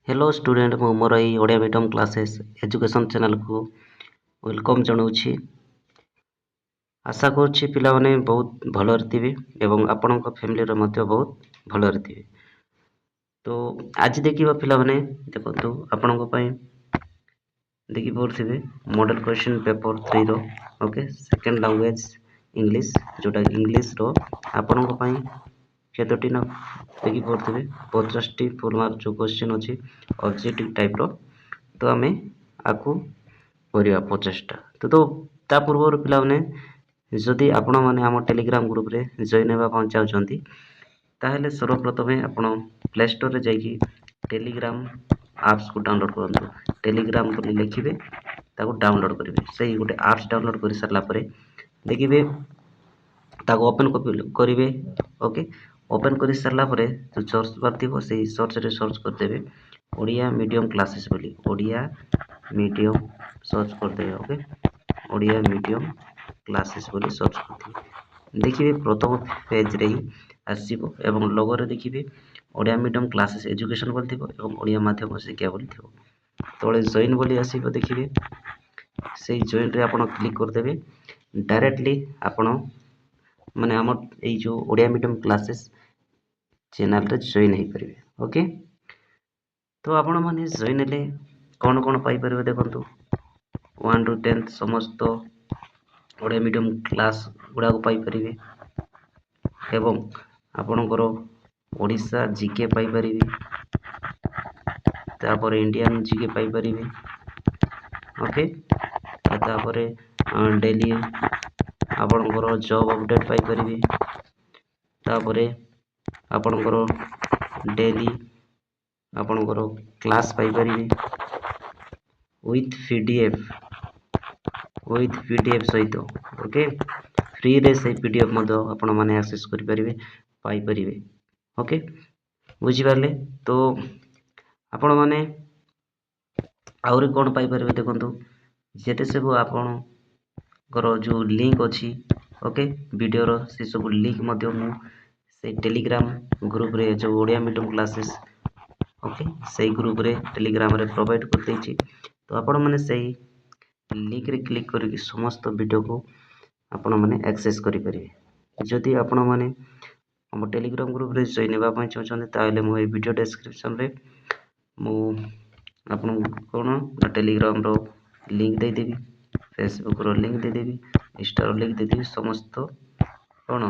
Hello student मु मोर एई Odia medium classes education channel को वेलकम जनाऊँगी। आशा करुच्ची पिला माने बहुत भलरे थिबे एवं आपणक फैमिली मध्य बहुत भलरे थिबे। तो आज देखिबा पिला माने देखंतु आपणक पई देखि पड़थिबे मॉडल क्वेश्चन पेपर 3 रो ओके सेकंड लैंग्वेज इंग्लिश जोटा इंग्लिश रो आपणक पई केतोटी ना देखि पड़थिबे 50 टी फुल मार्क जो क्वेश्चन अछि ऑब्जेक्टिव टाइप रो। तो आमे आकु करिया 50 टा तो ता पूर्व पिला माने जदि आपण माने हम टेलीग्राम ग्रुप रे जॉइन हेबा ପାଇଁ चाहउछंती ताहेले सर्वप्रथमे आपण प्ले स्टोर रे जाईकी टेलीग्राम एप्स को डाउनलोड करंतु। टेलीग्राम बोली लिखिबे ताको डाउनलोड करिवे सेही गोटे एप्स डाउनलोड करि सरला परे देखिबे ताको ओपन करिवे ओके ओपन करि सरला परे जो सर्च बार थिबो सेही सर्च रे सर्च कर देबे ओडिया मीडियम क्लासेस बोली ओडिया मीडियम सर्च कर देबे ओके ओडिया मीडियम क्लासेस बोली सर्च करथिबे देखिबे प्रथम पेज रे आसीबो एवं लोगो रे देखिबे ओडिया मीडियम क्लासेस एजुकेशन बोली थिबो एवं ओडिया माध्यम शिक्षा बोली थिबो तळे जॉइन बोली आसीबो देखिबे सेही जॉइन रे आपण क्लिक कर देबे डायरेक्टली आपण माने हमर एई जो ओडिया मीडियम क्लासेस चैनल रे जॉइन हे परिबे ओके। तो आपण माने जॉइन हेले कोन कोन पाई परिबे देखंतु 1 ରୁ 10 समस्त ओडिया मीडियम क्लास गुड़ा को पाई परिबे एवं आपणकर ओडिशा जीके पाई परिबे तापर इंडियन जीके पाई परिबे ओके तापर डेली आपणकर जॉब अपडेट पाई परिबे तापर आपणकर डेली आपणकर क्लास पाई परिबे विथ पीडीएफ सहित ओके फ्री रे से पीडीएफ मधो आपण माने एक्सेस करि परिबे पाई परिबे ओके बुझी पारले। तो आपण माने आउरी कोन पाई परिबे देखंतु जेते सब आपण कर जो लिंक अछि ओके वीडियो रो से सब लिंक मध्य मु से टेलीग्राम ग्रुप रे जो ओडिया मीडियम क्लासेस ओके से ग्रुप रे टेलीग्राम रे प्रोवाइड कर देछि। तो आपण माने सेही लिंक रे क्लिक करके समस्त वीडियो को आपण माने एक्सेस करि परिबे जदि आपण माने हम टेलीग्राम ग्रुप रे जॉइन हेबा ପାଇଁ चाहछन ताले मो ए वीडियो डिस्क्रिप्शन रे मो आपण कोन टेलीग्राम रो लिंक दे देबी फेसबुक रो लिंक दे देबी इंस्टा रो लिंक दे देबी समस्त कोन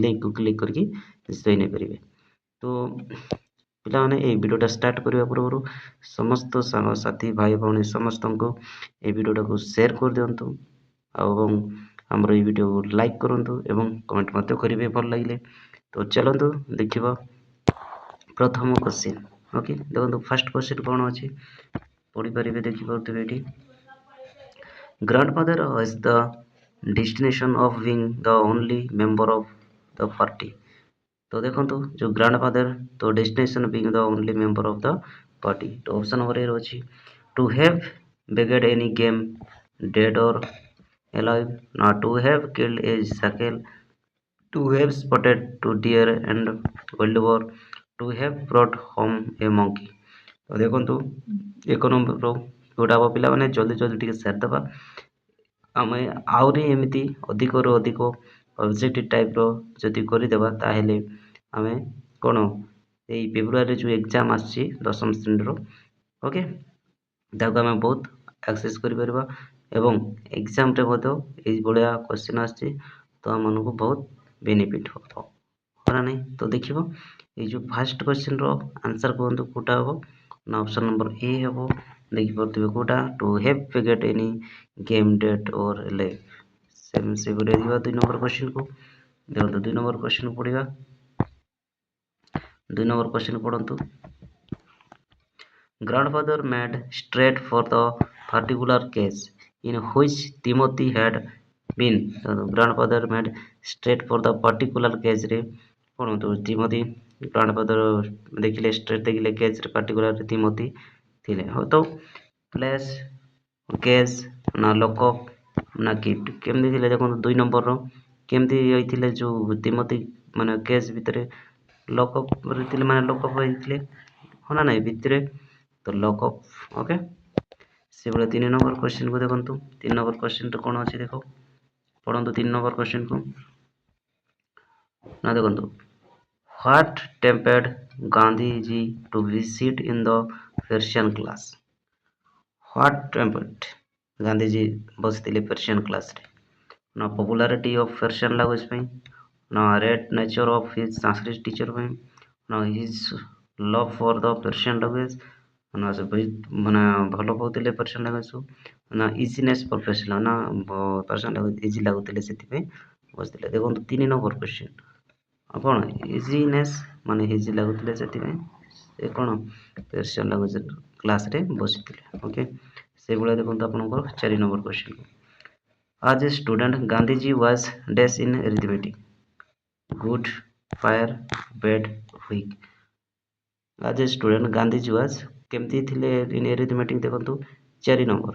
लिंक को क्लिक करके जॉइन हे परिबे। तो पिला माने ए वीडियोटा स्टार्ट करिया पूर्व समस्त सांग साथी भाई भौणी समस्त को ए वीडियोटा को शेयर कर दियंतु एवं हमर ए वीडियो को लाइक करंतु एवं कमेंट मते करिवे भल लागिले। तो चलंतु देखिबा प्रथम क्वेश्चन ओके देखंतु फर्स्ट क्वेश्चन कोन अछि पढि परिबे देखि परतबे एठी grandfather is the destination of being the only member of the party. तो देखंतु जो ग्रैंडफादर तो destination being the only member of the party तो ऑप्शन नंबर ए अछि to have begged any game dead or alive not to have killed a jackal to have spotted two deer and wild boar to have brought home a monkey। तो देखंतु एक number रो जोटा पिला माने जल्दी जल्दी टिके सार दबा आमे आउरी एमिति अधिक रो अधिक ऑब्जेक्टिव टाइप रो जदि करि देबा ताहेले आमे कोन एई फेब्रुआरी जो एग्जाम आछि 10th श्रेणी रो ओके ताको आमे बहुत एक्सेस करि परबा एवं एग्जाम रे मधो एई बळिया क्वेश्चन आछि तो हम को बहुत बेनिफिट हो होना नहीं। तो देखिबो ए जो फर्स्ट क्वेश्चन रो आंसर कोंतु कोटा हो ना ऑप्शन नंबर ए हेबो देखि परतबे कोटा to have forget any game date और लाइफ सेम से बोले दिबा 2 नंबर क्वेश्चन को देखो तो 2 नंबर क्वेश्चन पढिबा 2 नंबर क्वेश्चन पढंतु grandfather made straight for the particular case in which Timothy had been grandfather made straight for the particular case रे कोन तो Timothy grandfather देखिले straight देखिले case रे particular रे Timothy थिले हो तो place case ना लॉकअप ना गिफ्ट केमदी थिले देखो 2 नंबर रो केमदी होइथिले जो Timothy माने केस भितरे लॉकअप रे थिले माने लॉकअप होइथिले ହଁ ନା ନାଇଁ ଭିତରେ ତ ଲକ୍ ଅଫ୍ ଓକେ। ସେଭଳିଆ 3 ନମ୍ବର କ୍ୱେଶ୍ଚିନ୍ କୁ ଦେଖନ୍ତୁ। 3 ନମ୍ବର କ୍ୱେଶ୍ଚିନ୍ ରେ କ'ଣ ଅଛି ଦେଖ, ପଢ଼ନ୍ତୁ 3 ନମ୍ବର କ୍ୱେଶ୍ଚିନ୍ କୁ। ନା ଦେଖନ୍ତୁ, what tempted Gandhiji to visit in the Persian class? What tempted Gandhiji ବସିଥିଲେ ପର୍ସିଆନ୍ କ୍ଲାସରେ? ନା ପପୁଲାରିଟି ଅଫ୍ ପର୍ସିଆନ୍ ଲାଙ୍ଗୁଏଜ ପାଇଁ, ନା rate nature of his Sanskrit teacher ପାଇଁ, ନା his love for the Persian language, ନା ସେ ମାନେ ଭଲ ପାଉଥିଲେ ପର୍ସିଆନ୍ ଲାଙ୍ଗୁଏଜକୁ, ନା ଇଜିନେସ୍ ପ୍ରଫେସନାଲ ନା ପର୍ସିଆନ୍ ଲାଙ୍ଗୁଏଜ ଇଜି ଲାଗୁଥିଲେ ସେଥିପାଇଁ ବସିଥିଲେ। ଦେଖନ୍ତୁ 3 ନମ୍ବର କ୍ୱେଶ୍ଚିନ୍, ଆଉ କ'ଣ ଇଜିନେସ୍ ମାନେ ଇଜି ଲାଗୁଥିଲେ ସେଥିପାଇଁ ସେ କ'ଣ ପର୍ସିଆନ୍ ଲାଙ୍ଗୁଏଜ କ୍ଲାସରେ ବସିଥିଲେ। ଓକେ, ସେଇଭଳିଆ ଦେଖନ୍ତୁ ଆପଣଙ୍କର 4 number question. As a student, Gandhiji was dash in arithmetic. Good, fair, bad, weak. As a student, Gandhiji was କେମିତି ଥିଲେ in arithmetic ଦେଖନ୍ତୁ 4 ନମ୍ବର,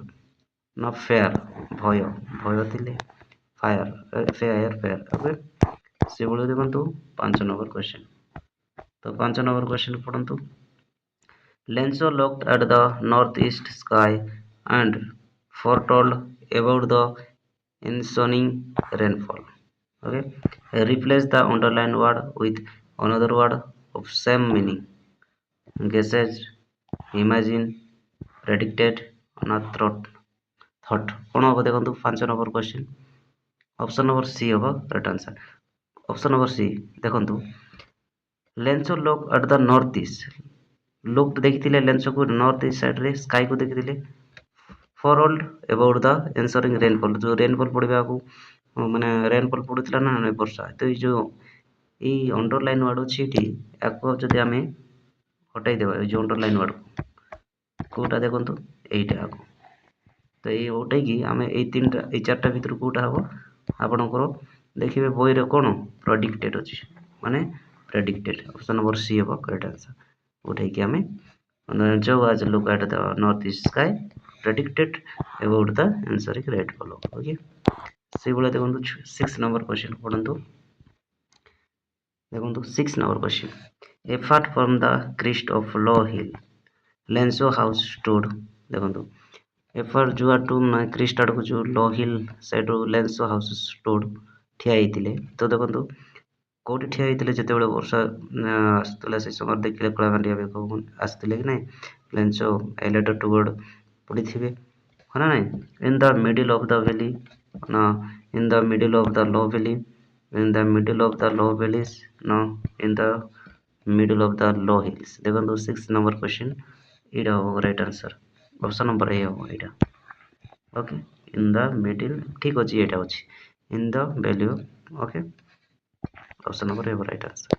ନା ଫେୟାର ଭୟ ଭୟ ଥିଲେ, ଫେୟାର ଓକେ। ସେଭଳି ଦେଖନ୍ତୁ 5 ନମ୍ବର କ୍ୱେଶ୍ଚିନ୍। ତ 5 ନମ୍ବର କ୍ୱେଶ୍ଚିନ୍ ପଢ଼ନ୍ତୁ। Lenzo looked at the northeast sky and foretold about the ensuing rainfall. Okay, replace the underlined word with another word of same meaning. Guesses, imagine, predicted, ନା thought। କ'ଣ ହେବ ଦେଖନ୍ତୁ 5 number question. Option number C ହେବ right answer. Option number C ଦେଖନ୍ତୁ, Lencho look at the north east. Look ଦେଖିଥିଲେ ଲେନ୍ସୋକୁ north east ସାଇଡ଼୍ରେ, ସ୍କାଇକୁ ଦେଖିଥିଲେ। Foretold about the ensuing rainfall, ଯେଉଁ ରେନଫଲ୍ ପଡ଼ିବାକୁ ମାନେ ରେନଫଲ୍ ପଡ଼ୁଥିଲା ନା ବର୍ଷା, ତ ଏଇ ଯେଉଁ ଏଇ ଅଣ୍ଡରଲାଇନ୍ ୱାର୍ଡ଼ ଅଛି ଏଠି, ୟାକୁ ଯଦି ଆମେ ହଟାଇଦେବା ଏଇ ଯେଉଁ ଅଣ୍ଡରଲାଇନ୍ ୱାର୍ଡ଼କୁ, କେଉଁଟା ଦେଖନ୍ତୁ ଏଇଟା ଆକୁ, ତ ଏଇ ହଟାଇକି ଆମେ ଏଇ 4ଟା ଭିତରୁ କେଉଁଟା ହେବ ଆପଣଙ୍କର ଦେଖିବେ ବହିରେ କ'ଣ ପ୍ରେଡିକ୍ଟେଡ୍ ଅଛି, ମାନେ ପ୍ରେଡିକ୍ଟେଡ୍। ଅପସନ୍ ନମ୍ବର ସି ହେବ କରେକ୍ଟ ଆନ୍ସର୍। ଉଠେଇକି ଆମେ as look at the northeast sky predicted about the answering rainfall। Okay, ସେଇଭଳିଆ ଦେଖନ୍ତୁ 6 ନମ୍ବର କ୍ୱେଶ୍ଚିନ୍ ପଢ଼ନ୍ତୁ। ଦେଖନ୍ତୁ 6 number question, apart from the crest of low hill Lenzo house stood। ଦେଖନ୍ତୁ ଏଫାର ଯୁଆଡ଼ୁ Christ ଆଡ଼କୁ ଯେଉଁ ଲୋ ହିଲ୍ ସାଇଡ଼୍ରୁ ଲେନ୍ସୋ ହାଉସ୍ ଷ୍ଟୁଡ୍ ଠିଆ ହେଇଥିଲେ। ତ ଦେଖନ୍ତୁ କେଉଁଠି ଠିଆ ହେଇଥିଲେ ଯେତେବେଳେ ବର୍ଷା ଆସୁଥିଲା ସେ ସମୟରେ ଦେଖିଲେ କଳାହାଣ୍ଡିଆ ମେଘ ଆସିଥିଲେ କି ନାହିଁ, ଲେନ୍ସୋ ଏଲେଟର୍ ଟୁୱାର୍ଡ଼ ପଡ଼ିଥିବେ, ହଁ ନା ନାହିଁ। In the middle of the valley, ନା in the middle of the low valley, in the middle of the low valleys, ନା in the middle of the low hills. ଦେଖନ୍ତୁ 6 ନମ୍ବର କ୍ୱେଶ୍ଚିନ୍ ଏଇଟା ହେବ right answer. Option number A ହେବ ଏଇଟା। Okay, in the middle ଠିକ୍ ଅଛି, ଏଇଟା ଅଛି in the value. Okay, option number A ହେବ ରାଇଟ୍ ଆନ୍ସର୍।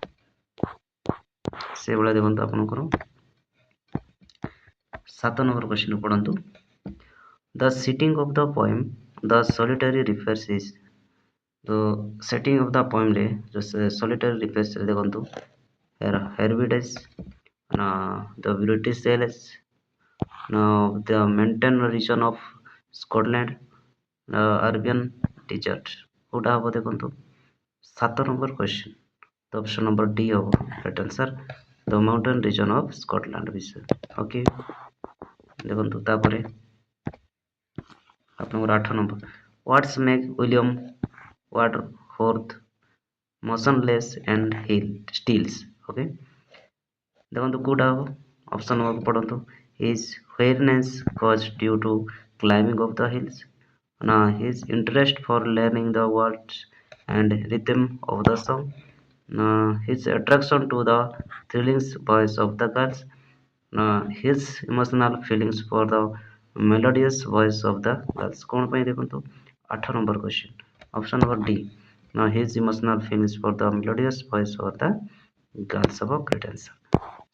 ସେଇଭଳିଆ ଦେଖନ୍ତୁ ଆପଣଙ୍କର 7 ନମ୍ବର କ୍ୱେଶ୍ଚିନ୍ ପଢ଼ନ୍ତୁ। The setting of the poem the solitary reaper is. ତ ସେଟିଂ ଅଫ୍ ଦ ପୋଏମ୍ରେ ଯେଉଁ ସଲିଟାରୀ ରିଫର୍ସରେ ଦେଖନ୍ତୁ ହେରିଡେଜ୍, ନା ଦ ବ୍ରିଟିଶ ଏଲେସ୍, ନା the mountain region of Scotland, Arabian desert, କେଉଁଟା ହେବ ଦେଖନ୍ତୁ 7 ନମ୍ବର କ୍ୱେଶ୍ଚିନ୍। ତ ଅପସନ୍ ନମ୍ବର ଡି ହେବ right answer, the mountain region of Scotland ବିଷୟ। ଓକେ, ଦେଖନ୍ତୁ ତାପରେ ଆପଣଙ୍କର 8 number, what's make William Wordsworth motionless and stills. Okay, ଦେଖନ୍ତୁ କେଉଁଟା ହେବ ଅପସନ୍ ନମ୍ବର ପଢ଼ନ୍ତୁ। His weariness caused due to climbing of the hills, ନା his interest for learning the words and rhythm of ଦ ସଙ୍ଗ, ନା his attraction to the thrilling voice of the girls, ନା his emotional feelings for the melodious voice of the girls. କ'ଣ ପାଇଁ ଦେଖନ୍ତୁ 8 number question. Option number D, ନା his emotional feelings for the melodious voice of the girls ହେବ correct answer.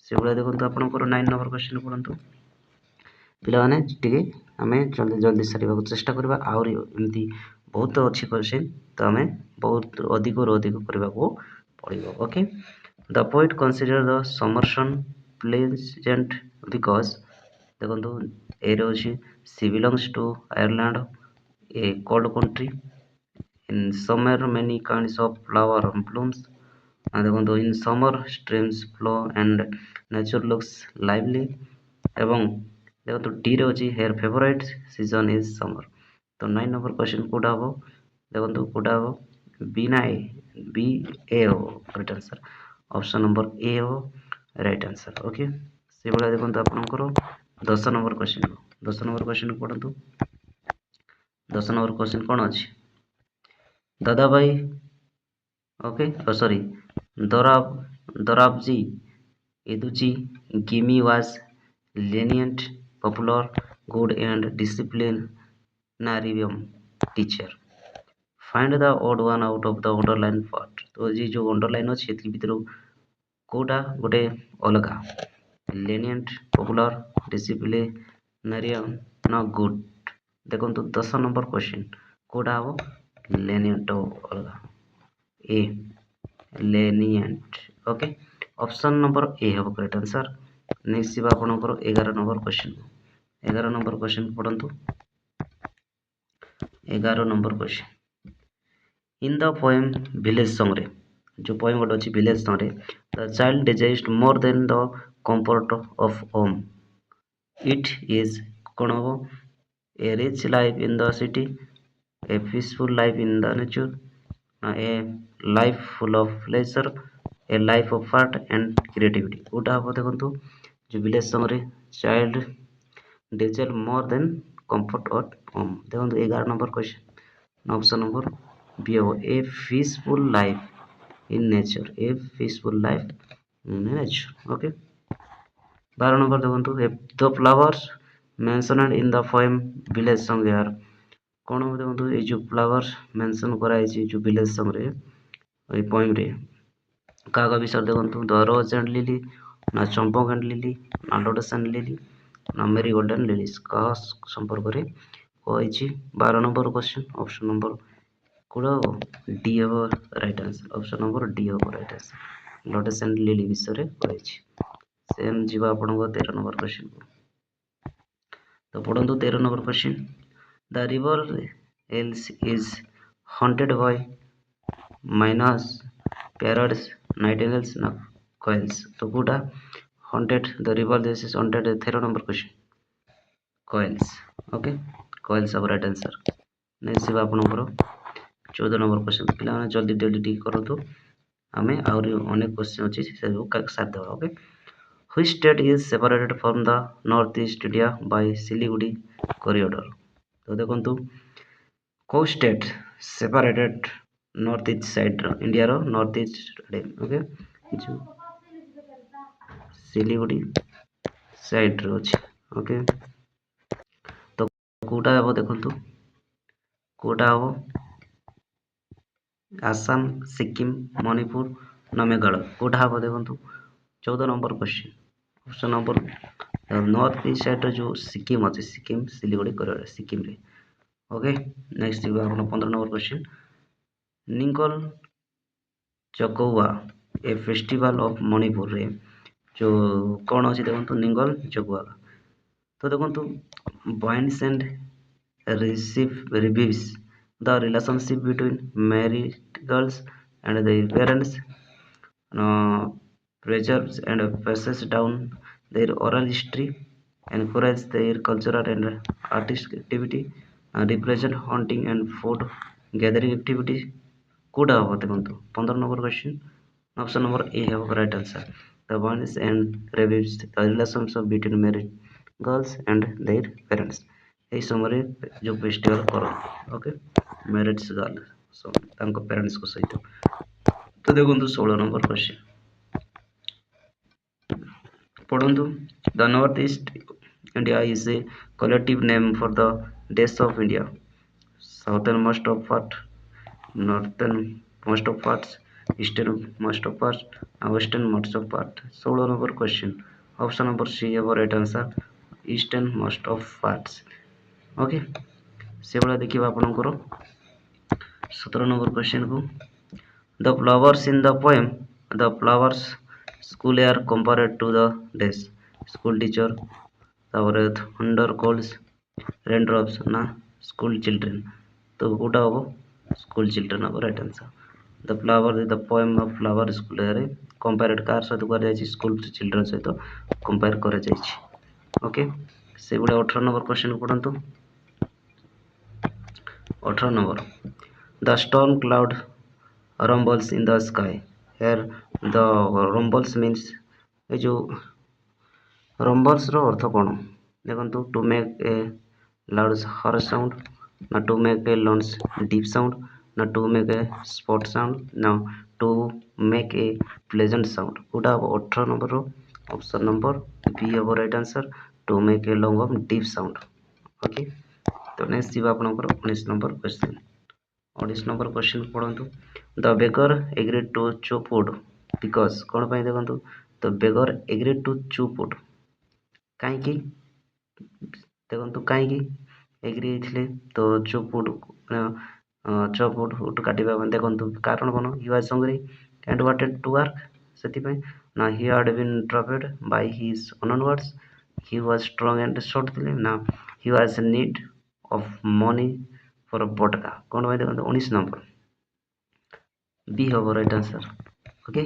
ସେଇଭଳିଆ ଦେଖନ୍ତୁ ଆପଣଙ୍କର 9 number question ପଢ଼ନ୍ତୁ। ପିଲାମାନେ ଟିକେ ଆମେ ଜଲ୍ଦି ଜଲ୍ଦି ସାରିବାକୁ ଚେଷ୍ଟା କରିବା, ଆହୁରି ଏମିତି ବହୁତ ଅଛି କ୍ୱେଶ୍ଚିନ୍, ତ ଆମେ ବହୁତ ଅଧିକରୁ ଅଧିକ କରିବାକୁ ପଡ଼ିବ। Okay, the poet consider the summer pleasant because. ଦେଖନ୍ତୁ ଏରେ ଅଛି she belongs to Ireland, a cold country, in summer many kinds of flower blooms, ଦେଖନ୍ତୁ in summer streams flow and nature looks lively. ଏବଂ ଦେଖନ୍ତୁ ଡିରେ ଅଛି her favourite season is summer. ତ 9 number question କୋଉଟା ହବ? ଦେଖନ୍ତୁ କୋଉଟା ହବ? বি না এ? বি এ হব right answer. Option number A হব রাইট আনসার। ওকে, সেভাবে দেখুন আপনার 10 নম্বর কোশ্চিন। 10 নম্বর কোশ্চিন পড়ন্তু। 10 নম্বর কোশ্চিন কোণ ଅଛି? দাদা ভাই, okay sorry, Dorabji Eduji Gimi was lenient, popular, good and disciplinarian teacher. Find the odd one out of the underline part. तो ये जो underline ଅଛି ଏଥି ଭିତରୁ କୋଉଟା ଗୋଟେ ଅଲଗା? lenient, popular, disciplinarian ନା good? ଦେଖନ୍ତୁ 10 ନମ୍ବର କ୍ୱେଶ୍ଚିନ୍ କୋଉଟା ହବ? lenient ଅଲଗା, ଏ lenient। Okay, option number A ହେବ କରେକ୍ଟ ଆନ୍ସର। ନେକ୍ସଟ ଯିବା ଆପଣଙ୍କର 11 ନମ୍ବର କ୍ୱେଶ୍ଚିନ୍। 11 ନମ୍ବର କ୍ୱେଶ୍ଚିନ୍ ପଢ଼ନ୍ତୁ। 11 number question, in the poem village ସଙ୍ଗରେ, ଯେଉଁ ପୋଏମ୍ ଗୋଟେ ଅଛି ଭିଲେଜ ସଙ୍ଗରେ, the child desires more than the comfort of home. It is କ'ଣ ହେବ? A rich life in the city, a peaceful life in the nature, a life full of pleasure, a life of art and creativity। କୋଉଟା ହବ ଦେଖନ୍ତୁ? जो village song child desire more than comfort of home. देखो 11 number question, option number B हो a peaceful life in nature, a peaceful life in nature. Okay, 12 number देखो the flowers mentioned in the poem village song यार कौन हो? देखो ये जो flowers mention कराई जो विलेज सॉन्ग रे पोएम रे क्या विषय देखो? द रोज एंड लिली, ना चंपक एंड लिली, ना लोटस एंड लिली, ना मेरी गोल्डन लिलीज का संपर्क रे कही। 12 नंबर क्वेश्चन, ऑप्शन नंबर कौन हम? डी हम right answer. Option number D हम right answer, lotus and lily विषय कही। सेम जीवा आप 13 नंबर क्वेश्चन को। तो पढ़ू 13 number question, the river else is haunted by mynas parrots, nightingales ना कोयल्स। तो कोटा haunted? The river this is haunted. 13 number question koels. Okay, koels अब राइट आंसर। नेक्स्ट जीवा आपनकर 14 नंबर क्वेश्चन। पिला जल्दी जल्दी टी करतु, आमे आउरी अनेक क्वेश्चन अछि से साथ देबा। Okay, which state is separated from the north east India by Siliguri corridor. तो देखंतु को state separated north east side India रो नॉर्थ ईस्ट रे। ओके, जो सिलीगुड़ी साइड रो अछि। ओके, तो कोटा हेबो देखंतु, कोटा हेबो आसाम, सिक्किम, मणिपुर ना मेघालय। कोटा हेबो देखंतु 14 number question, option number north east side जो सिक्किम अछि, सिक्किम सिलीगुड़ी कॉरिडोर सिक्किम रे। ओके, नेक्स्ट जीवा अपन 15 number question, Ningol Chakouba a festival of Manipur रे जो कौन अच्छी देखो? निंगल चकौआ। तो देखो points and reviews the relationship between married girls and their parents, preserves and passes down their oral history, encourage their cultural and artistic activity, represent hunting and food gathering activity। कोड़ा हम देखो 15 number question, option number A है right answer. The bonds and revives the relationship between married girls and their parents। यही समय जो festival कर okay मैरिड्स girl so तांको parents को सहित। तो देखो 16 नंबर क्वेश्चन पढ़ू, the north east India is a collective name for the देश of India, southern most of part, northern most of parts, eastern most of parts, western most of part। 16 number question, option number C है right answer, eastern most of parts. Okay, से भाया देखिए आपनकर 17 number question को, the flowers in the poem the flowers school are compared to the dash, school teacher, तापर thunder clouds, raindrops ना school children. तो कोटा हम? स्कूल चिल्ड्रेन हम right answer. The flower the poem of flower ସ୍କୁଲରେ compared କାହା ସହିତ କରାଯାଇଛି? ସ୍କୁଲ ଚିଲଡ୍ରେନ୍ ସହିତ କମ୍ପେୟାର କରାଯାଇଛି। ଓକେ, ସେଗୁଡ଼ା 18 ନମ୍ବର କ୍ୱେଶ୍ଚନ୍ ପଢ଼ନ୍ତୁ। 18 number, the storm cloud rumbles in the sky. Here the rumbles means ଏ ଯେଉଁ rumblesର ଅର୍ଥ କ'ଣ ଦେଖନ୍ତୁ? To make a loud harsh sound, ନା to make a long deep sound, ନା to make a soft sound, ନା to make a pleasant sound. କେଉଁଟା ହେବ 18 ନମ୍ବରର ଅପସନ୍ ନମ୍ବର ବି ହେବ right answer, to make a long of deep sound. Okay, ତ next ଯିବା ଆପଣଙ୍କର 19 ନମ୍ବର କ୍ୱେଶ୍ଚନ୍। 19 ନମ୍ବର କ୍ୱେଶ୍ଚନ୍ ପଢ଼ନ୍ତୁ। The beggar agreed to chop wood because, କ'ଣ ପାଇଁ ଦେଖନ୍ତୁ? ଦ beggar agreed to chop Wood, କାହିଁକି ଦେଖନ୍ତୁ? କାହିଁକି ଏଗ୍ରି ହେଇଥିଲେ? ତ ଚୁପ୍ ଉଡ୍ କାଟିବା ପାଇଁ ଦେଖନ୍ତୁ କାରଣ କ'ଣ? He was hungry and wanted to work, ସେଥିପାଇଁ। ନା he had been troubled by his own words, he was strong and short ଥିଲେ, ନା he was need of money for ବଟକା। କ'ଣ ପାଇଁ ଦେଖନ୍ତୁ? 19 ନମ୍ବର ବି ହେବ right answer. Okay,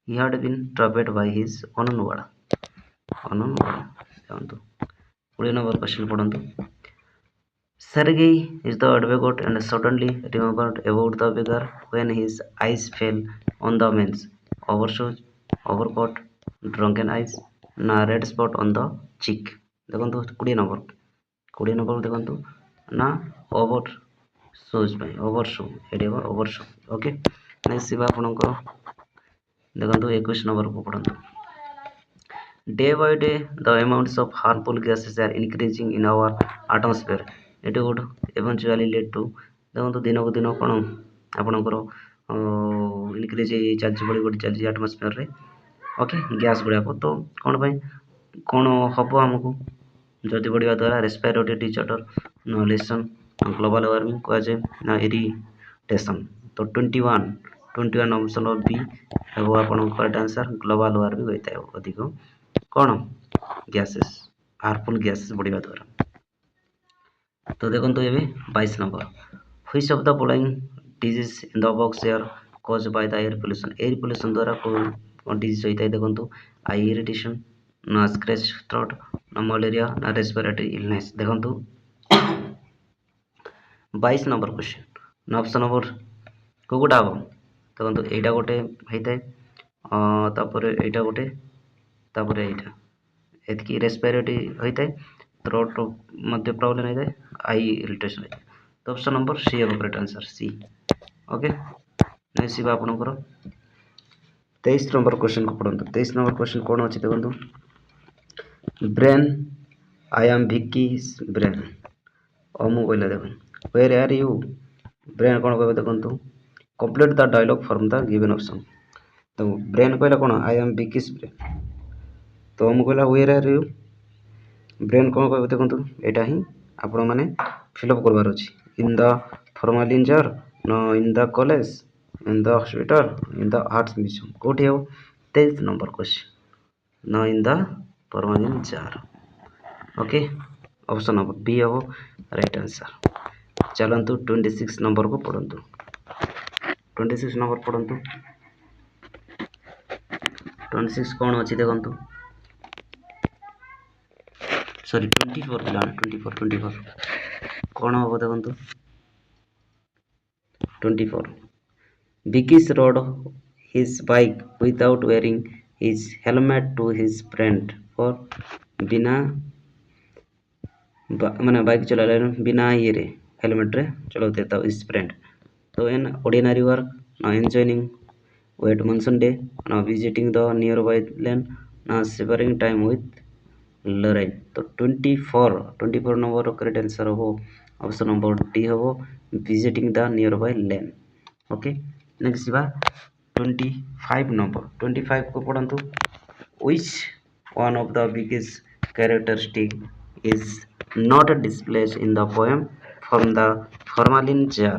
he had been troubled by his own word. ଦେଖନ୍ତୁ 20 number question ପଢ଼ନ୍ତୁ। Sergei is the advocate and suddenly remembered about the beggar when his eyes fell on the man's overshoes, overcoat, drunken eyes, ନା red spot on the cheek। ଦେଖନ୍ତୁ 20 number ଦେଖନ୍ତୁ, ନା over shoes ପାଇଁ over ସୁ, ଏଠି ହେବ over ସୁ। Okay, next ଯିବା ଆପଣଙ୍କର ଦେଖନ୍ତୁ 21 ନମ୍ବରକୁ ପଢ଼ନ୍ତୁ। Day by day the amounts of harmful gases are increasing in our atmosphere. It would eventually lead to, ଦେଖନ୍ତୁ ଦିନକୁ ଦିନ କ'ଣ ଆପଣଙ୍କର ଇନକ୍ରିଜ୍ ଚାଲିଛି, ବଢ଼ି ଚାଲିଛି ଆଟମସ୍ଫିୟରରେ। ଓକେ, ଗ୍ୟାସ୍ ଗୁଡ଼ାକ। ତ କ'ଣ ପାଇଁ କ'ଣ ହେବ ଆମକୁ ଯଦି ବଢ଼ିବା ଦ୍ୱାରା? ରେସ୍ପାଇରେଟୋରୀ ଡିସଅର୍ଡର, ଇନହେଲେସନ୍, ଗ୍ଲୋବାଲ ୱାର୍ମିଂ କୁହାଯାଏ, ନା ଇରିଟେସନ୍। ତ 21 ଅପସନ୍ ବି ହେବ ଆପଣଙ୍କ କରେକ୍ଟ ଆନ୍ସର୍। ଗ୍ଲୋବାଲ ୱାର୍ମିଂ ହୋଇଥାଏ ଅଧିକ କ'ଣ? ଗ୍ୟାସେସ୍, ହାର୍ମଫୁଲ୍ ଗ୍ୟାସେସ୍ ବଢ଼ିବା ଦ୍ୱାରା। ତ ଦେଖନ୍ତୁ ଏବେ 22 number, which of the following disease in the box air cause Bai the air pollution. Air pollution ଦ୍ୱାରା କେଉଁ ଡିଜିଜ୍ ହୋଇଥାଏ? ଦେଖନ୍ତୁ ଆଇ ଇରିଟେସନ୍, ନା ସ୍କ୍ରେଚ୍ ଥ୍ରୋଟ୍, ନା ମ୍ୟାଲେରିଆ, ନା ରେସ୍ପାଇରେଟୋରୀ ଇଲନେସ୍। ଦେଖନ୍ତୁ 22 ନମ୍ବର କ୍ୱେଶ୍ଚନ୍, ନା ଅପସନ୍ ନମ୍ବର କେଉଁଟା ହେବ? ଦେଖନ୍ତୁ ଏଇଟା ଗୋଟେ ହେଇଥାଏ, ତାପରେ ଏଇଟା ଗୋଟେ, ତାପରେ ଏଇଟା, ଏତିକି ରେସ୍ପାଇରେଟୋରୀ ହୋଇଥାଏ, ଥ୍ରୋଟ୍ ମଧ୍ୟ ପ୍ରୋବ୍ଲେମ୍ ହୋଇଥାଏ, ଆଇ ଇରିଟେସନ୍ ହୋଇଥାଏ। ତ ଅପସନ୍ ନମ୍ବର ସି ହେବ correct answer, C. Okay, next ଯିବା ଆପଣଙ୍କର 23 ନମ୍ବର କ୍ୱେଶ୍ଚନ୍କୁ ପଢ଼ନ୍ତୁ। 23 ନମ୍ବର କ୍ୱେଶ୍ଚନ୍ କ'ଣ ଅଛି ଦେଖନ୍ତୁ? Brain, I am Vicky's brain. ମୁଁ କହିଲା ଦେଖନ୍ତୁ, where are you? ବ୍ରେନ୍ କ'ଣ କହିବ ଦେଖନ୍ତୁ? Complete the dialogue from the given option. ତ ବ୍ରେନ୍ କହିଲା କ'ଣ? I am Vicky's brain. ତ ମୁଁ କହିଲା where are you? ବ୍ରେନ୍ କ'ଣ କହିବ ଦେଖନ୍ତୁ? ଏଇଟା ହିଁ ଆପଣମାନେ ଫିଲ୍ଅପ୍ କରିବାର ଅଛି। ଇନ୍ ଦ ଫର୍ମାଲିନ୍ ଜାର୍, ନ in the college, in the hospital, in the arts museum. କେଉଁଠି ହେବ? 23 ନମ୍ବର କ୍ୱେଶ୍ଚନ୍, ନ in the formalin jar. Okay, option number B ହେବ ରାଇଟ୍ ଆନ୍ସର୍। ଚାଲନ୍ତୁ 26 ନମ୍ବରକୁ ପଢ଼ନ୍ତୁ। 26 ନମ୍ବର ପଢ଼ନ୍ତୁ। 26 କ'ଣ ଅଛି ଦେଖନ୍ତୁ? ସରି 24 ପିଲାମାନେ, 24 କ'ଣ ହେବ ଦେଖନ୍ତୁ? 24 Vicky's rode his bike without wearing his helmet to his friend for ବିନା ମାନେ ବାଇକ୍ ଚଲାଇଲେ ବିନା ଇଏରେ ହେଲମେଟ୍ରେ ଚଲାଉଥିଲେ ତା ହିଜ୍ ଫ୍ରେଣ୍ଡ। ତ ଏନ୍ ଅର୍ଡ଼ିନାରୀ ୱାର୍କ, ନା ଏନ୍ଜୟିଂ ୱେଟ୍ ମନସୁନ୍ ଡେ, ନା visiting the nearby lane, ନା ସେଭରିଂ ଟାଇମ୍ ୱିଥ୍ ଲରାଇନ୍। ତ 24 ନମ୍ବର କରେକ୍ଟ ଆନ୍ସର୍ ହେବ ଅପସନ୍ ନମ୍ବର ଡି ହେବ, visiting the nearby lane. Okay, next ଯିବା 25 ନମ୍ବର। 25କୁ ପଢ଼ନ୍ତୁ। Which one of the biggest characteristic is not displayed in the poem from the formalin jar?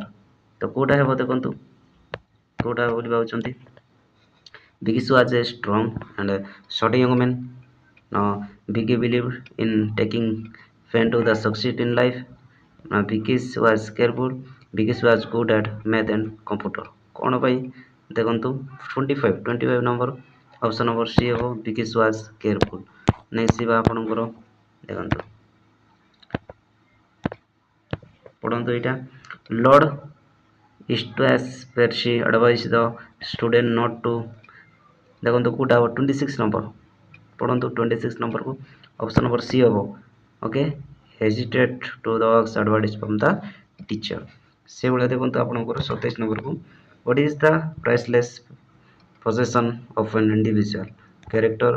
ତ କେଉଁଟା ହେବ ଦେଖନ୍ତୁ? କେଉଁଟା ହେବ ବୋଲି ଭାବୁଛନ୍ତି? Vicky was a strong and short young man. Vicky believed in taking pain to the succeed in life. Vicky was careful. Vicky was good at math and computer। କ'ଣ ପାଇଁ देखंतु 25 नंबर ऑप्शन नंबर सी हो बिकिस was careful next बा आपनकर देखंतु पढ़ंतु एटा Lord Eustace Percy advise the student not to देखंतु कोटा 26 नंबर पढ़ंतु 26 नंबर को ऑप्शन नंबर सी हो okay hesitate to the advice from the teacher से भले देखंतु आपनकर 27 नंबर को what is the priceless possession of an individual character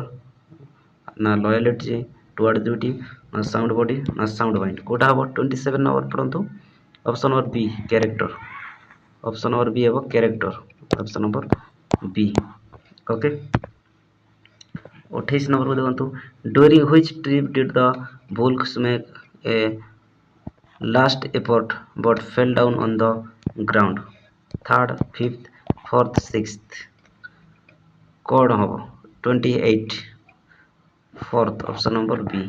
ना loyalty toward duty ना sound body ना sound mind कोटा हबो 27 नंबर पढ़ंतु option number B character option number B हबो character option number B okay 28 number को देखंतु during which trip did the bulls make a last effort but fell down on the ground third fifth fourth sixth कौन हम 28 fourth option number B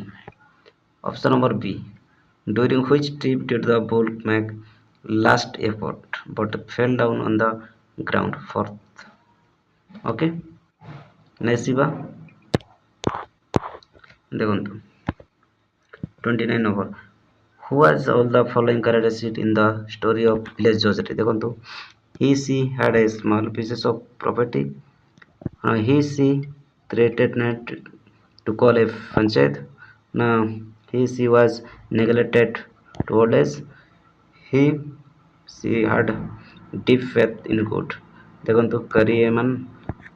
option number B during which trip did the bull make last effort but fell down on the ground fourth okay next बा देखंतु 29 number who has all the following characteristics in the story of village Joseph देखंतु he she had a small pieces of property he she threatened to call a panchayat. Now he she was neglected to old age. He she had deep faith in God. देखंतु करियमन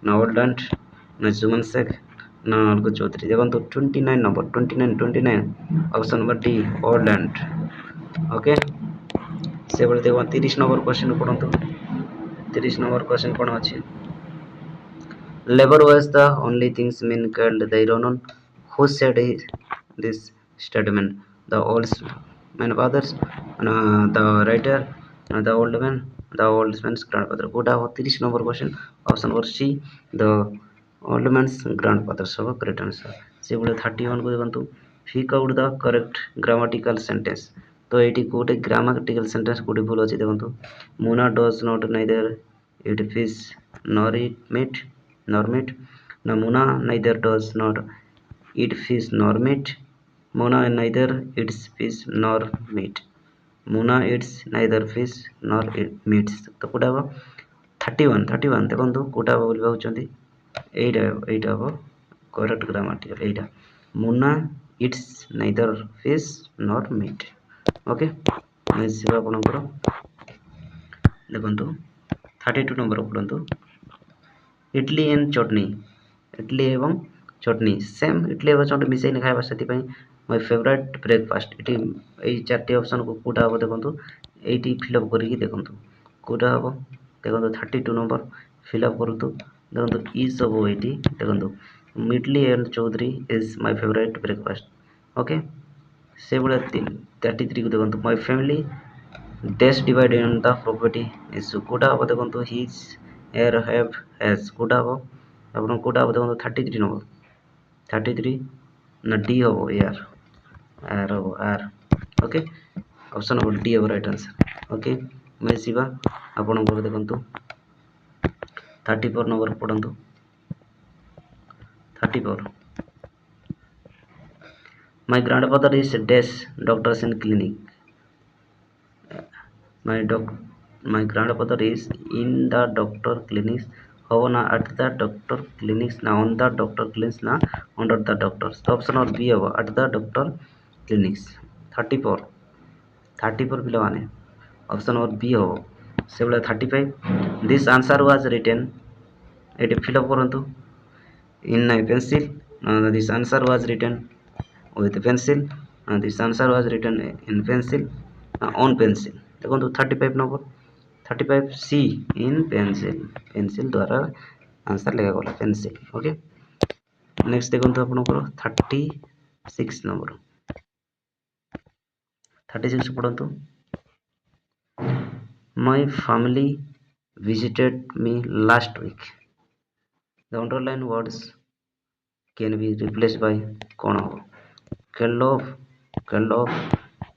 ना ओल्डैंड ना जुमन शेख ना अलगु चौधरी देखंतु 29 number 29 option number D ओल्डैंड okay से बोले देखो 30 number question पढ़ंतु 30 नंबर क्वेश्चन कोन अछि Labor was the only things men called the Ironon. Who said this statement? The old man fathers, the writer, the old man, the old man's grandfather. Good have 30 number question. Option number C, the old man's grandfather. So correct answer. See 31 को देखंतु pick out the correct grammatical sentence. तो eighty कोटे grammatical sentence कोटे भूल अछि देखंतु Mona does not neither eat fish nor eat meat nor meat. Now Mona neither does not eat fish nor meat. Mona neither eats fish nor meat. Mona eats neither fish nor meat. तो कोटा हबो 31 देखंतु कोटा हबो बोलबा होचंदी एइटा हबो correct grammatical एइटा Mona eats neither fish nor meat. Okay next आपनकर देखंतु 32 नंबर पढंतु इडली एंड चटनी इडली एवं चटनी सेम इडली एवं चटनी मिसेई खाइबा सेति माय फेवरेट ब्रेकफास्ट इटी एई चारटी ऑप्शन को कोटा हबो देखंतु एटी फिल अप करिकि देखंतु कोटा हबो देखंतु 32 नंबर फिल अप करंतु देखंतु ई सब एटी देखंतु इडली एंड चौधरी is my favourite breakfast okay से बळे 33 को देखंतु my family dash divided on the property is कोटा हबो देखंतु हिज एयर हैव हैज कोटा हबो आपन कोटा हबो देखंतु 33 नंबर 33 ना डी हबो एयर आर हबो आर ओके ऑप्शन नंबर डी हबो राइट आंसर ओके मेसिबा आपन को देखंतु 34 नंबर पढंतु 34 my grandfather is dash doctors in clinic my doc my grandfather is in the doctor clinics how na at the doctor clinics na on the doctor clinics na under the doctors तो option और B होगा at the doctor clinics 34 पिलाने option और B हो से बोले 35 this answer was written एट fill up करंतु in a pencil this answer was written with pencil this answer was written in pencil on pencil देखो 35 नंबर 35 सी इन pencil द्वारा answer लेगा गला पेंसिल ओके नेक्स्ट देखो आपनकर 36 number 36 पढ़ंतु my family visited me last week the underlined words can be replaced by कौन हो curled off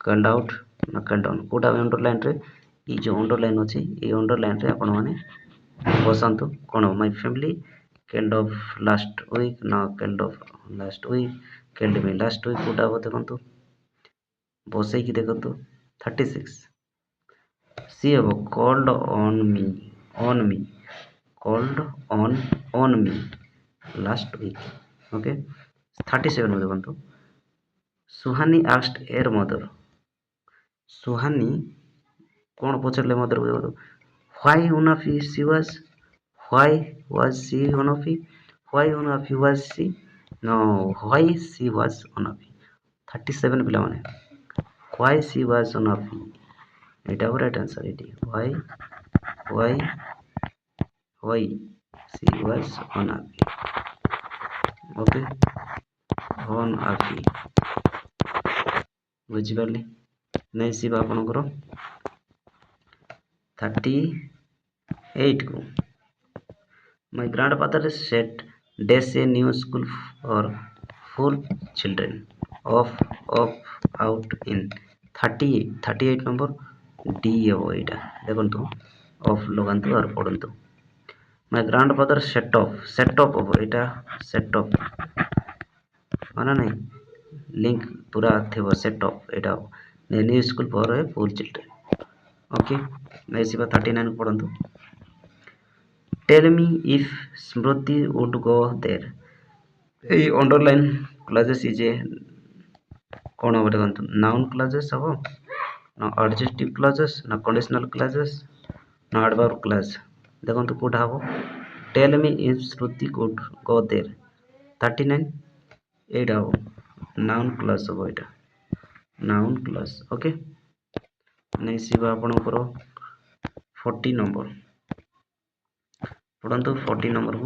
curled out ना curled down Kota underline रे ई जो अंडरलाइन अछि ई अंडरलाइन रे आपण माने ବସାନ୍ତୁ କ'ଣ ମାଇ ଫ୍ୟାମିଲି କେଣ୍ଡ ଅଫ୍ ଲାଷ୍ଟ ୱିକ୍ ନା କେଣ୍ଡ ଅଫ୍ ଲାଷ୍ଟ ୱିକ୍ କେଣ୍ଡ ମି ଲାଷ୍ଟ ୱିକ୍ କେଉଁଟା ହେବ ଦେଖନ୍ତୁ ବସେଇକି ଦେଖନ୍ତୁ 36 ସି ହେବ କଲ୍ଡ ଅନ୍ ମି କଲ୍ଡ ଅନ୍ ମି ଲାଷ୍ଟ ୱିକ୍ ଓକେ 37 ଦେଖନ୍ତୁ ସୁହାନି ଆକ୍ସଡ ଏର ମଦର ସୁହାନି କ'ଣ ପଚାରିଲେ ମଦରକୁ ଦେଖନ୍ତୁ why unhappy she was why was she unhappy why unhappy was she no why she was unhappy 37 ପିଲାମାନେ why she was unhappy ଏଇଟା ହେବ ରାଇଟ୍ ଆନ୍ସର୍ ଏଇଠି why she was unhappy okay unhappy ବୁଝିପାରିଲେ ନେଇ ଆସିବା ଆପଣଙ୍କର 38 को My grandfather said there's a new school for full children of out in 38 number D ହେବ ଏଇଟା ଦେଖନ୍ତୁ ଅଫ୍ ଲଗାନ୍ତୁ ଆଉ ପଢ଼ନ୍ତୁ My grandfather set up ହେବ ଏଇଟା set up ମାନେ ନାଇଁ ଲିଙ୍କ ପୁରା ଥିବ set up ଏଇଟା ହେବ new school for full children okay ନେଇଯିବା 39 ପଢ଼ନ୍ତୁ Tell me if Smriti would go there এই underline clauses is a କ'ଣ ହେବ ଦେଖନ୍ତୁ noun clauses ହେବ ନା adjective clauses ନା conditional clauses ନା adverb clause ଦେଖନ୍ତୁ କେଉଁଟା ହେବ Tell me if Smriti could go there 39 ଏଇଟା ହେବ noun clause ହେବ ଏଇଟା noun clause ଓକେ ନେଇଯିବା ଆପଣଙ୍କର 40 ନମ୍ବର ପଢ଼ନ୍ତୁ 40 ନମ୍ବରକୁ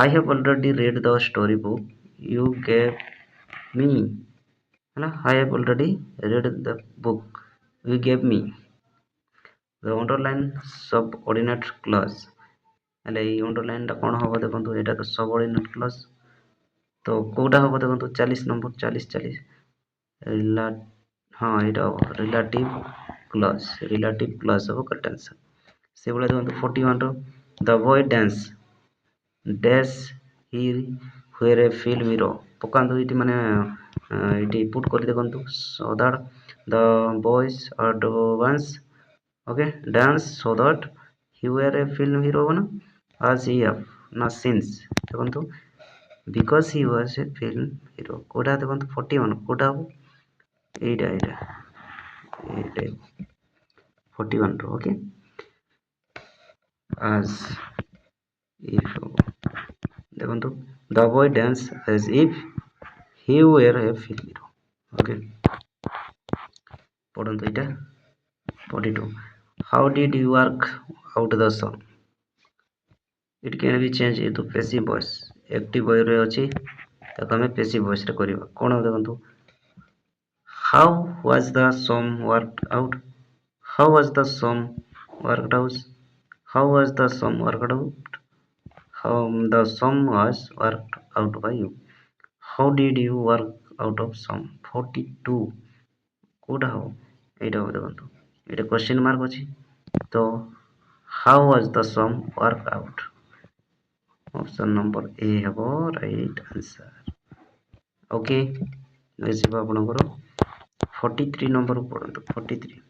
I have already read the story book you gave me ହେଲା I have already read the book you gave me the underline subordinate clause ହେଲେ ଏଇ underlineଟା କ'ଣ ହେବ ଦେଖନ୍ତୁ ଏଇଟା ତ subordinate clause ତ କେଉଁଟା ହେବ ଦେଖନ୍ତୁ 40 ନମ୍ବର 40 ହଁ ଏଇଟା ହେବ relative clause ହେବ correct answer ସେଭଳିଆ ଦେଖନ୍ତୁ 41ର the boy dance he where a film hero ପକାନ୍ତୁ ଏଇଠି ମାନେ ଏଇଠି ପୁଟ୍ କରି ଦେଖନ୍ତୁ so that the boys advance okay dance so that he were a film hero ନା as he have ନା since ଦେଖନ୍ତୁ because he was a film hero କୋଉଟା ଦେଖନ୍ତୁ 41 କୋଉଟା ହେବ ଏଇଟା 41 ର ଓକେ as if ଦେଖନ୍ତୁ the boy dance as if he were a film hero okay ପଢ଼ନ୍ତୁ ଏଇଟା 42 how did you work out the song it can be changed into passive voice active voice ରେ ଅଛି ତାକୁ ଆମେ passive voice ରେ କରିବା କ'ଣ ଦେଖନ୍ତୁ how was the song worked out how was the song worked out how was the song worked out how the sum was worked out by you how did you work out of sum 42 କୋଉଟା ହେବ ଏଇଟା ହେବ ଦେଖନ୍ତୁ ଏଇଟା question mark ଅଛି ତ how was the sum work out option number A ହେବ right answer okay ଯିବା ଆପଣଙ୍କର 43 ନମ୍ବର ପଢ଼ନ୍ତୁ 43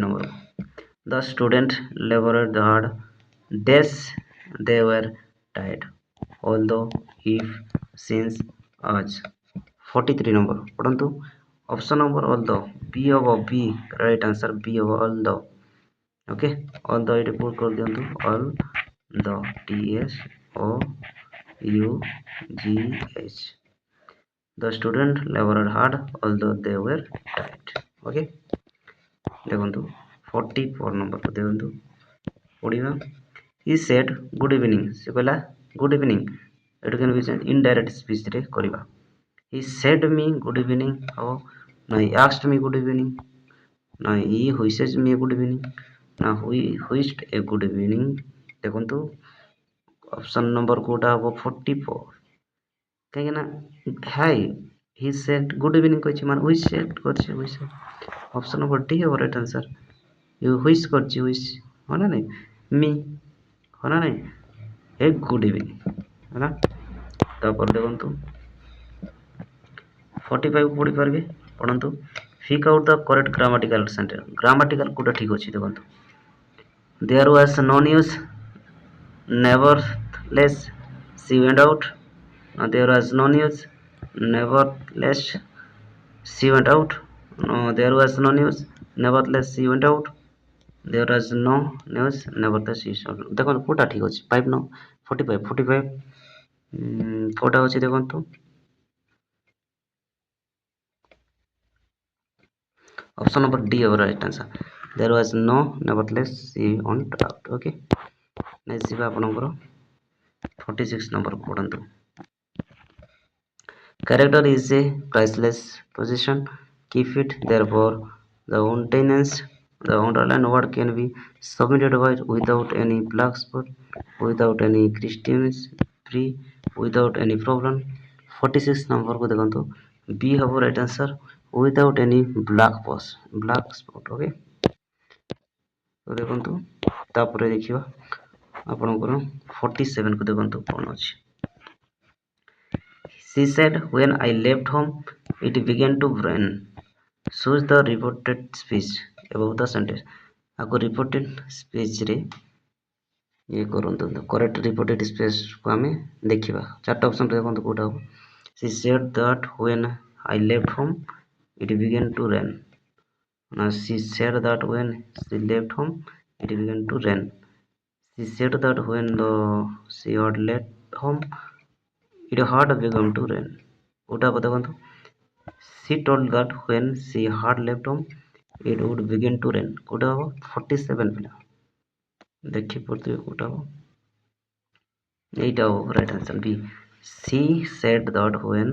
number The student labored hard days they were tired although if since as 43 number ପଢ଼ନ୍ତୁ ଅପସନ୍ ନମ୍ବର although B ହେବ B right answer B ହେବ although okay although ଏଇଠି put କରିଦିଅନ୍ତୁ although TSOUGH The student labored hard although they were tired okay ଦେଖନ୍ତୁ 44 ନମ୍ବରକୁ ଦେଖନ୍ତୁ ପଢ଼ିବା he said good evening ସେ କହିଲା good evening ଏଠୁ କେମିତି ବି indirect speechରେ କରିବା he said me good evening ହେବ ନା he asked me good evening ନା he wishes me a good evening ନା he wished a good evening ଦେଖନ୍ତୁ ଅପସନ୍ ନମ୍ବର କୋଉଟା ହେବ 44 କାହିଁକି ନା high he said good evening କହିଛି ମାନେ we said କରିଛି ଅପସନ୍ ନମ୍ବର D ହେବ ରାଇଟ୍ ଆନ୍ସର୍ হুইସ୍ କରିଛି হুইସ୍ ହଁ ନା ନାଇଁ ମି ହଁ ନା ନାଇଁ ଏ ଗୁଡ୍ ଇଭିନିଂ ହେଲା। ତାପରେ ଦେଖନ୍ତୁ 45 ପଢ଼ି ପାରିବେ ପଢ଼ନ୍ତୁ। Pick out the correct grammatical sentence. Grammatical କୋଉଟା ଠିକ୍ ଅଛି ଦେଖନ୍ତୁ। There was no news, nevertheless she went out. There was no news, nevertheless she went out. No, there was no news, nevertheless she went out. There was no news, nevertheless she went out. ଦେଖନ୍ତୁ କୋଉଟା ଠିକ୍ ଅଛି 5 ନ 45 କୋଉଟା ଅଛି ଦେଖନ୍ତୁ option number D ହେବ right answer. There was no, nevertheless she went out. Okay next ଯିବା ଆପଣଙ୍କର 46 ନମ୍ବର ପଢ଼ନ୍ତୁ। Character is a priceless possession. Keep it. Therefore, the underlined word can be submitted without any black spot, without any Christians, free, without any problem. 46 number को देखो B हबो right answer without any black spot okay। तो देखो तापर देखिवा आपनकर 47 को देखो कौन अछि। She said, when I left home, it began to rain. Choose the reported speech above the sentence. आपको reported speech रे ये करंतु करेक्ट रिपोर्टेड स्पेस को हमें देखिबा चारटा ऑप्शन रे देखंतु कोटा हो। She said that when I left home, it began to rain. Now she said that when she left home, it began to rain. She said that when she had left home, it had begun to rain. Kota को देखंतु she told that when she had left home, it would begin to rain. Kota हो 47 पिला देखि पड़ते कोटा हो 8 हो right answer B. She said that when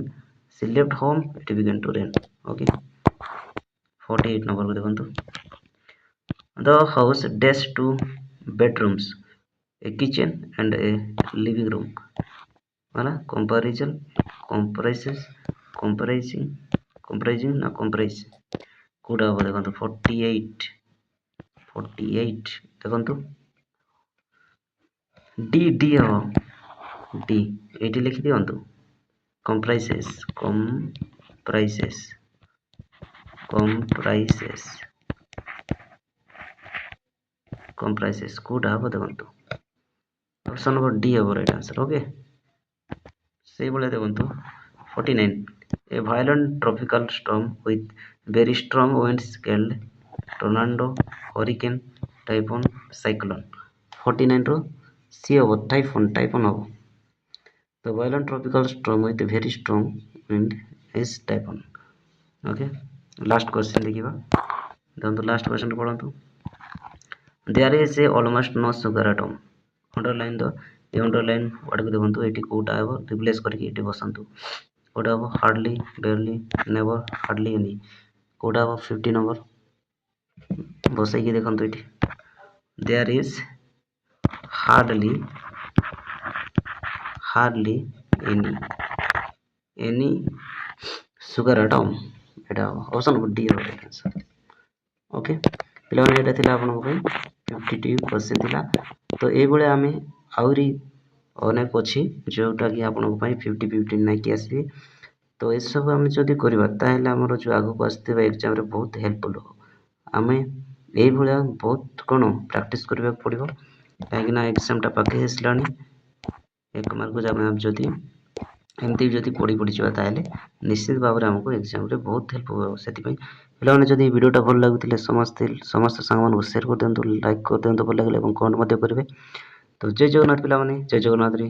she left home, it began to rain. Okay 48 number को देखंतु the house dash 2 bedrooms, a kitchen and a living room. वाला comprising ना comprise कोड़ा हो देखंतु 48 देखंतु डी हो डी एटी लिखि दियंतु comprises कोड़ा हो देखंतु ऑप्शन नंबर डी हो राइट आंसर ओके। से बोले देखंतु 49 a violent tropical storm with very strong winds called tornado, hurricane, typhoon, cyclone. 49 रो सी हो typhoon हो। The violent tropical storm with very strong wind is typhoon. Okay last question देखिबा देखंतु last question पढंतु। There is a almost no sugar atom. Underline the underline word को देखंतु eighty Kota हेबो replace करके eighty बसंतु कोटा हेबो hardly, barely, never, hardly any कोटा हेबो 50 नंबर बसै के देखंतु एटी there is hardly any sugar atom एटा ऑप्शन नंबर डी हो राइट आंसर ओके। पिलाने एटा थिला आपन को 52 क्वेश्चन थिला तो ए बळे आमे आउरी अनेक अछि जोटा कि आपन को 50 नै कि आसी तो ए सब हम जदी करबा ताहेले हमर जो आगु को आस्ते एग्जाम रे बहुत हेल्पफुल हो। आमे ए बळे बहुत कोन प्रैक्टिस करबा पड़िबो काहे कि ना एग्जाम टा पाके हेसलानी एक मार्क जामे आप जदी एमती जदी पड़ी जावा ताहेले निश्चित भाव में हमको एग्जाम रे बहुत हेल्प हो सेति पई पिलाने जदी वीडियोटा भल लागुतिले समस्त सांग मान को शेयर कर देंतु लाइक कर देंतु भल लागले एवं कमेंट मध्य करिवे। तो जय जगन्नाथ पिलाने जय जगन्नाथ रे।